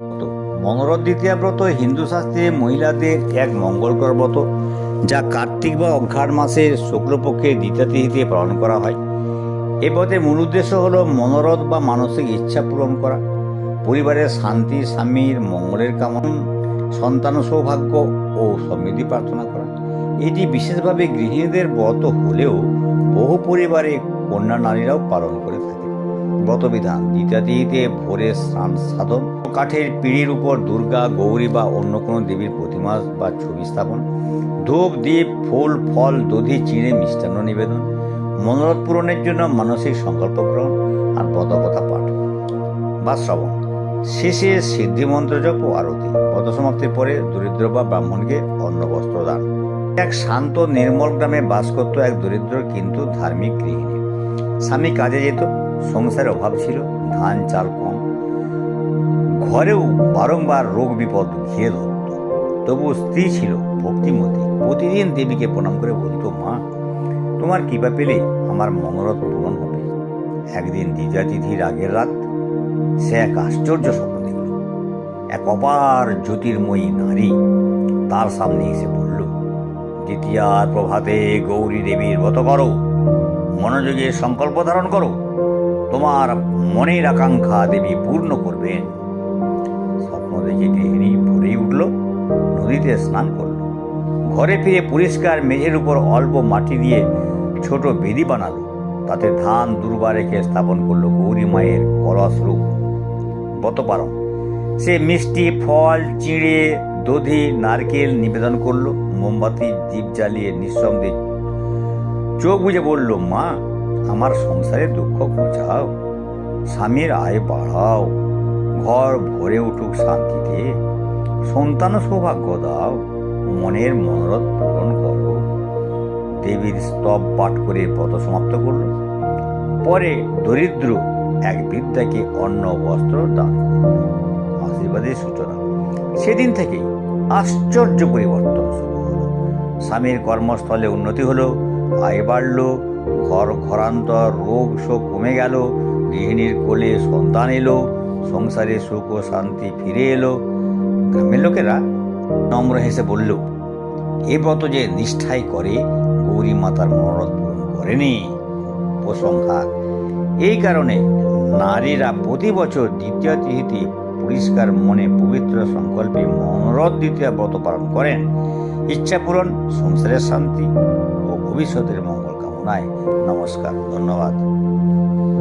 ব্রত মনরথ দ্বিতীয়া ব্রত হিন্দু শাস্ত্রে মহিলাদের এক মঙ্গলকর ব্রত, যা কার্তিক বা অঘ্রাণ মাসের শুক্লপক্ষের দ্বিতীয়া তিথিতে পালন করা হয়। এ ব্রতের মূল উদ্দেশ্য হল মনোরথ বা মানসিক ইচ্ছা পূরণ করা, পরিবারের শান্তি, স্বামীর মঙ্গলের কামনা, সন্তান সৌভাগ্য ও সমৃদ্ধি প্রার্থনা করা। এটি বিশেষভাবে গৃহিণীদের ব্রত হলেও বহু পরিবারে কন্যা নারীরাও পালন করে থাকে। ব্রতবিধান: দ্বিতীয়া তিথিতে ভোরে স্নান সাধন, কাঠের পিঁড়ির উপর দুর্গা, গৌরী বা অন্য কোনো দেবীর প্রতিমা বা ছবি স্থাপন, ধূপ, দীপ, ফুল, ফল, দধি, চিড়ে, মিষ্টান্ন নিবেদন, মনোরথ পূরণের জন্য মানসিক সংকল্প গ্রহণ আর ব্রতকথা পাঠ বা শ্রবণ। শেষে সিদ্ধিমন্ত্র জপ ও আরতি। ব্রত সমাপ্তির পরে দরিদ্র বা ব্রাহ্মণকে অন্ন বস্ত্র দান। এক শান্ত নির্মল গ্রামে বাস করত এক দরিদ্র কিন্তু ধার্মিক গৃহিণী। স্বামী কাজে যেত, সংসারের অভাব ছিল, ধান চাল কম, ঘরেও বারংবার রোগ বিপদ ঘিরে ধরত। তবু স্ত্রী ছিল ভক্তিমতী, প্রতিদিন দেবীকে প্রণাম করে বলতো, মা, তোমার কৃপা পেলে আমার মনোরথ পূরণ হবে। একদিন দ্বিতীয়া তিথির আগের রাত সে এক আশ্চর্য স্বপ্ন দেখল। এক অপার জ্যোতির্ময়ী নারী তার সামনে এসে বলল, দ্বিতীয়ার প্রভাতে গৌরী দেবীর ব্রত করো, মনোযোগে সংকল্প ধারণ করো, তোমার মনের আকাঙ্ক্ষা দেবী পূর্ণ করবেন। স্বপ্ন দেখে গৃহিণী ভোরেই উঠল, নদীতে স্নান করল, ঘরে ফিরে পরিষ্কার মেঝের উপর অল্প মাটি দিয়ে ছোট বেদি বানালো, তাতে ধান দুর্বা রেখে স্থাপন করলো গৌরী মায়ের কলস রূপ। ব্রত পালন: সে মিষ্টি, ফল, চিঁড়ে, দধি, নারকেল নিবেদন করলো, মোমবাতি দীপ জ্বালিয়ে নিঃসন্দেহে চোখ বুজে বলল, মা, আমার সংসারে দুঃখ ঘোচাও, স্বামীর আয় বাড়াও, ঘর ভরে উঠুক শান্তিতে, সন্তান সৌভাগ্য দাও, মনের মনোরথ পূরণ করো। দেবীর স্তব পাঠ করে ব্রত সমাপ্ত করল। পরে দরিদ্র এক বৃদ্ধাকে অন্ন বস্ত্র দান করল। আশীর্বাদের সূচনা। সেদিন থেকেই আশ্চর্য পরিবর্তন শুরু হলো। স্বামীর কর্মস্থলে উন্নতি হলো, আয় বাড়ল, ঘর ঘরান্তর রোগ শোক কমে গেল, গৃহিণীর কোলে সন্তান এলো, সংসারে সুখ ও শান্তি ফিরে এলো। গ্রামের লোকেরা নম্র হেসে বলল, এ ব্রত যে নিষ্ঠায় করে গৌরী মাতার মনোরথ পূরণ করেনি। প্রশংসা: এই কারণে নারীরা প্রতি বছর দ্বিতীয়া তিথিতে পরিষ্কার মনে পবিত্র সংকল্পে মনোরথ দ্বিতীয়া ব্রত পালন করেন। ইচ্ছা পূরণ, সংসারের শান্তি ও ভবিষ্যতের মঙ্গল কামনায়। নমস্কার, ধন্যবাদ।